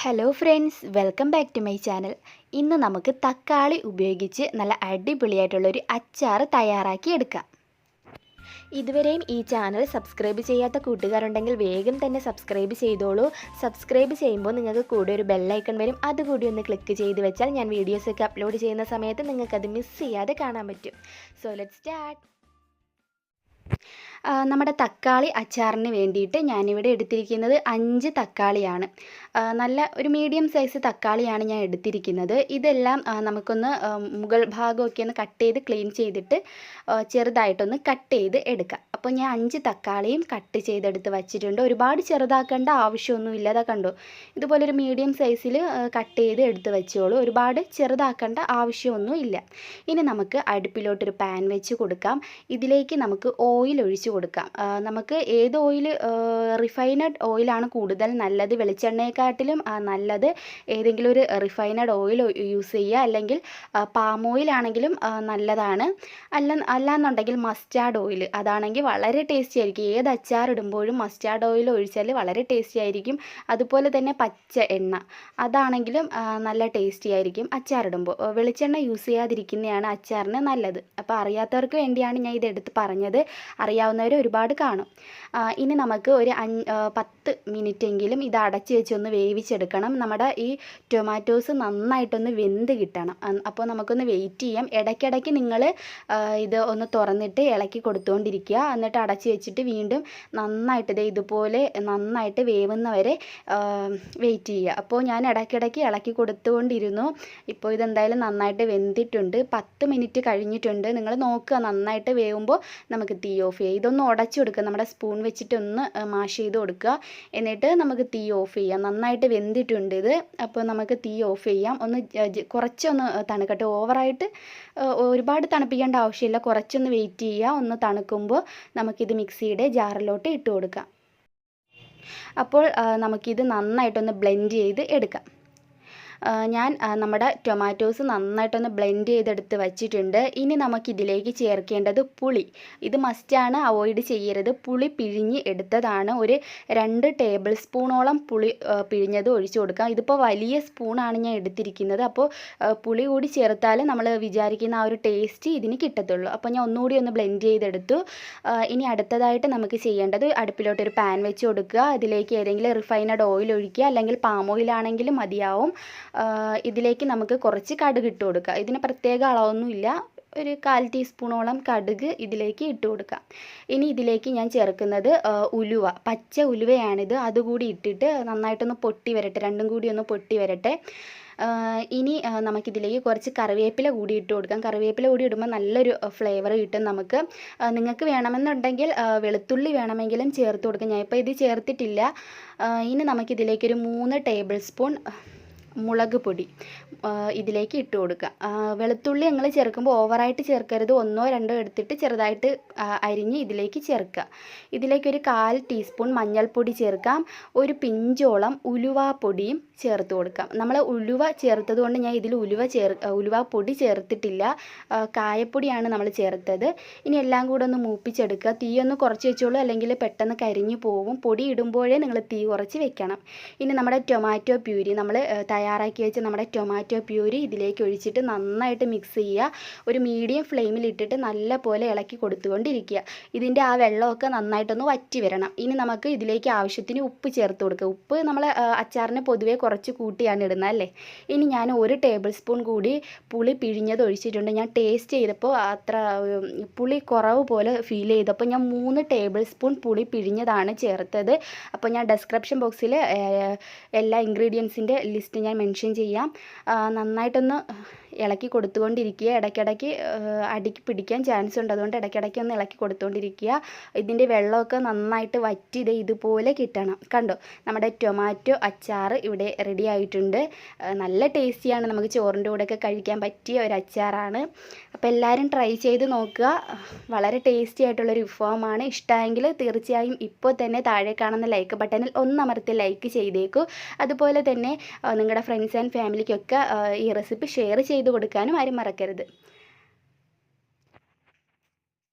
Hello friends, welcome back to my channel. ഇന്ന് നമുക്ക് തക്കാളി ഉപയോഗിച്ച് നല്ല അടിപൊളിയായിട്ടുള്ളൊരു അച്ചാർ തയ്യാറാക്കി എടുക്കാം. ഇതുവരെയും ഈ ചാനൽ സബ്സ്ക്രൈബ് ചെയ്യാത്ത കൂട്ടുകാരുണ്ടെങ്കിൽ വേഗം തന്നെ സബ്സ്ക്രൈബ് ചെയ്തോളൂ. സബ്സ്ക്രൈബ് ചെയ്യുമ്പോൾ നിങ്ങൾക്ക് കൂടെ ഒരു ബെല്ലൈക്കൺ വരും. അതുകൂടി ഒന്ന് ക്ലിക്ക് ചെയ്ത് വെച്ചാൽ ഞാൻ വീഡിയോസൊക്കെ അപ്ലോഡ് ചെയ്യുന്ന സമയത്ത് നിങ്ങൾക്കത് മിസ് ചെയ്യാതെ കാണാൻ പറ്റും. So let's start. നമ്മുടെ തക്കാളി അച്ചാറിന് വേണ്ടിയിട്ട് ഞാനിവിടെ എടുത്തിരിക്കുന്നത് 5 തക്കാളിയാണ്. നല്ല ഒരു മീഡിയം സൈസ് തക്കാളിയാണ് ഞാൻ എടുത്തിരിക്കുന്നത്. ഇതെല്ലാം നമുക്കൊന്ന് മുകൾ ഭാഗമൊക്കെ ഒന്ന് കട്ട് ചെയ്ത് ക്ലീൻ ചെയ്തിട്ട് ചെറുതായിട്ടൊന്ന് കട്ട് ചെയ്ത് എടുക്കാം. അപ്പോൾ ഞാൻ 5 തക്കാളിയും കട്ട് ചെയ്തെടുത്ത് വച്ചിട്ടുണ്ട്. ഒരുപാട് ചെറുതാക്കേണ്ട ആവശ്യമൊന്നുമില്ല. അതാ കണ്ടോ, ഇതുപോലൊരു മീഡിയം സൈസിൽ കട്ട് ചെയ്ത് എടുത്ത് വെച്ചോളൂ. ഒരുപാട് ചെറുതാക്കേണ്ട ആവശ്യമൊന്നുമില്ല. ഇനി നമുക്ക് അടുപ്പിലോട്ടൊരു പാൻ വെച്ച് കൊടുക്കാം. ഇതിലേക്ക് നമുക്ക് ഓയിൽ ഒഴിച്ച് കൊടുക്കാം. നമുക്ക് ഏത് ഓയിൽ, റിഫൈനഡ് ഓയിലാണ് കൂടുതൽ നല്ലത്. വെളിച്ചെണ്ണയെക്കാട്ടിലും നല്ലത് ഏതെങ്കിലും ഒരു റിഫൈനഡ് ഓയിൽ യൂസ് ചെയ്യുക, അല്ലെങ്കിൽ പാം ഓയിലാണെങ്കിലും നല്ലതാണ്. അല്ലാന്നുണ്ടെങ്കിൽ മസ്റ്റാർഡ് ഓയിൽ, അതാണെങ്കിൽ വളരെ ടേസ്റ്റി ആയിരിക്കും. ഏത് അച്ചാർ ഇടുമ്പോഴും മസ്റ്റാർഡ് ഓയിൽ ഒഴിച്ചാൽ വളരെ ടേസ്റ്റി ആയിരിക്കും. അതുപോലെ തന്നെ പച്ച എണ്ണ, അതാണെങ്കിലും നല്ല ടേസ്റ്റി ആയിരിക്കും അച്ചാറിടുമ്പോൾ. വെളിച്ചെണ്ണ യൂസ് ചെയ്യാതിരിക്കുന്നതാണ് അച്ചാറിന് നല്ലത്. അപ്പോൾ അറിയാത്തവർക്ക് വേണ്ടിയാണ് ഞാൻ ഇതെടുത്ത് പറഞ്ഞത്. അറിയാവുന്നവർ ഒരുപാട് കാണും. ഇനി നമുക്ക് ഒരു 10 മിനിറ്റെങ്കിലും ഇത് അടച്ച് വെച്ചൊന്ന് വേവിച്ചെടുക്കണം. നമ്മുടെ ഈ ടൊമാറ്റോസ് നന്നായിട്ടൊന്ന് വെന്ത് കിട്ടണം. അപ്പോൾ നമുക്കൊന്ന് വെയിറ്റ് ചെയ്യാം. ഇടയ്ക്കിടയ്ക്ക് നിങ്ങൾ ഇത് ഒന്ന് തുറന്നിട്ട് ഇളക്കി കൊടുത്തുകൊണ്ടിരിക്കുക. എന്നിട്ട് അടച്ച് വെച്ചിട്ട് വീണ്ടും നന്നായിട്ട് ഇതുപോലെ നന്നായിട്ട് വേവുന്നവരെ വെയിറ്റ് ചെയ്യുക. അപ്പോൾ ഞാൻ ഇടയ്ക്കിടയ്ക്ക് ഇളക്കി കൊടുത്തുകൊണ്ടിരുന്നു. ഇപ്പോൾ ഇതെന്തായാലും നന്നായിട്ട് വെന്തിട്ടുണ്ട്. 10 മിനിറ്റ് കഴിഞ്ഞിട്ടുണ്ട്. നിങ്ങൾ നോക്കുക, നന്നായിട്ട് വേവുമ്പോൾ നമുക്ക് തീ ഓഫ് ചെയ്യുക. ഇതൊന്ന് ഉടച്ചു കൊടുക്കുക. നമ്മുടെ സ്പൂൺ വെച്ചിട്ടൊന്ന് മാഷ് ചെയ്ത് കൊടുക്കുക. എന്നിട്ട് നമുക്ക് തീ ഓഫ് ചെയ്യാം. നന്നായിട്ട് വെന്തിട്ടുണ്ട് ഇത്. അപ്പോൾ നമുക്ക് തീ ഓഫ് ചെയ്യാം. ഒന്ന് കുറച്ചൊന്ന് തണുക്കട്ടെ. ഓവറായിട്ട് ഒരുപാട് തണുപ്പിക്കേണ്ട ആവശ്യമില്ല. കുറച്ചൊന്ന് വെയിറ്റ് ചെയ്യുക. ഒന്ന് തണുക്കുമ്പോൾ നമുക്കിത് മിക്സിയുടെ ജാറിലോട്ട് ഇട്ട് കൊടുക്കാം. അപ്പോൾ നമുക്കിത് നന്നായിട്ടൊന്ന് ബ്ലെൻഡ് ചെയ്ത് എടുക്കാം. ഞാൻ നമ്മുടെ ടൊമാറ്റോസ് നന്നായിട്ടൊന്ന് ബ്ലെൻഡ് ചെയ്തെടുത്ത് വച്ചിട്ടുണ്ട്. ഇനി നമുക്കിതിലേക്ക് ചേർക്കേണ്ടത് പുളി. ഇത് മസ്റ്റാണ്, അവോയ്ഡ് ചെയ്യരുത്. പുളി പിഴിഞ്ഞ് എടുത്തതാണ്. ഒരു 2 ടേബിൾ സ്പൂണോളം പുളി പിഴിഞ്ഞത് ഒഴിച്ചു കൊടുക്കാം. ഇതിപ്പോൾ വലിയ സ്പൂണാണ് ഞാൻ എടുത്തിരിക്കുന്നത്. അപ്പോൾ പുളി കൂടി ചേർത്താൽ നമ്മൾ വിചാരിക്കുന്ന ആ ഒരു ടേസ്റ്റ് ഇതിന് കിട്ടത്തുള്ളൂ. അപ്പോൾ ഞാൻ ഒന്നുകൂടി ഒന്ന് ബ്ലെൻഡ് ചെയ്തെടുത്തു. ഇനി അടുത്തതായിട്ട് നമുക്ക് ചെയ്യേണ്ടത്, അടുപ്പിലോട്ടൊരു പാൻ വെച്ച് കൊടുക്കുക. അതിലേക്ക് ഏതെങ്കിലും റിഫൈനഡ് ഓയിൽ ഒഴിക്കുക, അല്ലെങ്കിൽ പാം ഓയിലാണെങ്കിലും മതിയാവും. ഇതിലേക്ക് നമുക്ക് കുറച്ച് കടുക് ഇട്ട് കൊടുക്കുക. ഇതിന് പ്രത്യേക അളവൊന്നുമില്ല. ഒരു 1/4 ടീസ്പൂണോളം കടുക് ഇതിലേക്ക് ഇട്ട് കൊടുക്കാം. ഇനി ഇതിലേക്ക് ഞാൻ ചേർക്കുന്നത് ഉലുവ, പച്ച ഉലുവയാണിത്. അതുകൂടി ഇട്ടിട്ട് നന്നായിട്ടൊന്ന് പൊട്ടി വരട്ടെ. രണ്ടും കൂടി ഒന്ന് പൊട്ടി വരട്ടെ. ഇനി നമുക്കിതിലേക്ക് കുറച്ച് കറിവേപ്പില കൂടി ഇട്ട് കൊടുക്കാം. കറിവേപ്പില കൂടി ഇടുമ്പോൾ നല്ലൊരു ഫ്ലേവർ കിട്ടും നമുക്ക്. നിങ്ങൾക്ക് വേണമെന്നുണ്ടെങ്കിൽ വെളുത്തുള്ളി വേണമെങ്കിലും ചേർത്ത് കൊടുക്കാം. ഞാനിപ്പോൾ ഇത് ചേർത്തിട്ടില്ല. ഇനി നമുക്കിതിലേക്കൊരു 3 ടേബിൾ സ്പൂൺ മുളക് പൊടി ഇതിലേക്ക് ഇട്ട് കൊടുക്കുക. വെളുത്തുള്ളി നിങ്ങൾ ചേർക്കുമ്പോൾ ഓവറായിട്ട് ചേർക്കരുത്. 1 or 2 എടുത്തിട്ട് ചെറുതായിട്ട് അരിഞ്ഞ് ഇതിലേക്ക് ചേർക്കുക. ഇതിലേക്കൊരു 1/4 ടീസ്പൂൺ മഞ്ഞൾപ്പൊടി ചേർക്കാം. ഒരു പിഞ്ചോളം ഉലുവാപ്പൊടിയും ചേർത്ത് കൊടുക്കാം. നമ്മൾ ഉലുവ ചേർത്തത് കൊണ്ട് ഞാൻ ഇതിൽ ഉലുവാപ്പൊടി ചേർത്തിട്ടില്ല. കായപ്പൊടിയാണ് നമ്മൾ ചേർത്തത്. ഇനി എല്ലാം കൂടെ ഒന്ന് മൂപ്പിച്ചെടുക്കുക. തീയൊന്ന് കുറച്ച് വെച്ചോളൂ, അല്ലെങ്കിൽ പെട്ടെന്ന് കരിഞ്ഞു പോകും. പൊടി ഇടുമ്പോഴേ നിങ്ങൾ തീ കുറച്ച് വെക്കണം. ഇനി നമ്മുടെ ടൊമാറ്റോ പ്യൂരി, നമ്മൾ തയ്യാറാക്കി വെച്ച് നമ്മുടെ ടൊമാറ്റോ പ്യൂരി ഇതിലേക്ക് ഒഴിച്ചിട്ട് നന്നായിട്ട് മിക്സ് ചെയ്യുക. ഒരു മീഡിയം ഫ്ലെയിമിൽ ഇട്ടിട്ട് നല്ല പോലെ ഇളക്കി കൊടുത്തുകൊണ്ടിരിക്കുക. ഇതിൻ്റെ ആ വെള്ളമൊക്കെ നന്നായിട്ടൊന്ന് വറ്റി വരണം. ഇനി നമുക്ക് ഇതിലേക്ക് ആവശ്യത്തിന് ഉപ്പ് ചേർത്ത് കൊടുക്കുക. ഉപ്പ് നമ്മൾ അച്ചാറിന് പൊതുവേ കുറച്ച് കൂട്ടിയാണ് ഇടുന്നത് അല്ലേ. ഇനി ഞാൻ 1 ടേബിൾ സ്പൂൺ കൂടി പുളി പിഴിഞ്ഞത് ഒഴിച്ചിട്ടുണ്ട്. ഞാൻ ടേസ്റ്റ് ചെയ്തപ്പോൾ അത്ര പുളി കുറവ് പോലെ ഫീൽ ചെയ്തപ്പോൾ ഞാൻ 3 ടേബിൾ സ്പൂൺ പുളി പിഴിഞ്ഞതാണ് ചേർത്തത്. അപ്പോൾ ഞാൻ ഡിസ്ക്രിപ്ഷൻ ബോക്സിൽ എല്ലാ ഇൻഗ്രീഡിയൻസിൻ്റെ ലിസ്റ്റ് ഞാൻ മെൻഷൻ ചെയ്യാം. നന്നായിട്ടൊന്ന് ഇളക്കി കൊടുത്തുകൊണ്ടിരിക്കുക. ഇടയ്ക്കിടയ്ക്ക് അടിക്ക് പിടിക്കാൻ ചാൻസ് ഉണ്ട്. അതുകൊണ്ട് ഇടയ്ക്കിടയ്ക്ക് ഒന്ന് ഇളക്കി കൊടുത്തുകൊണ്ടിരിക്കുക. ഇതിൻ്റെ വെള്ളമൊക്കെ നന്നായിട്ട് വറ്റി ഇതുപോലെ കിട്ടണം. കണ്ടോ, നമ്മുടെ ടൊമാറ്റോ അച്ചാർ ഇവിടെ റെഡി ആയിട്ടുണ്ട്. നല്ല ടേസ്റ്റിയാണ്. നമുക്ക് ചോറിൻ്റെ കൂടെയൊക്കെ കഴിക്കാൻ പറ്റിയ ഒരു അച്ചാറാണ്. അപ്പോൾ എല്ലാവരും ട്രൈ ചെയ്ത് നോക്കുക. വളരെ ടേസ്റ്റി ആയിട്ടുള്ളൊരു വിഭവമാണ്. ഇഷ്ടമായെങ്കിൽ തീർച്ചയായും ഇപ്പോൾ തന്നെ താഴെ കാണുന്ന ലൈക്ക് ബട്ടണിൽ ഒന്ന് അമർത്തി ലൈക്ക് ചെയ്തേക്കൂ. അതുപോലെ തന്നെ നിങ്ങളുടെ ഫ്രണ്ട്സ് ആൻഡ് ഫാമിലിക്കൊക്കെ ഈ റെസിപ്പി ഷെയർ ചെയ്ത് കൊടുക്കാനും ആരും മറക്കരുത്.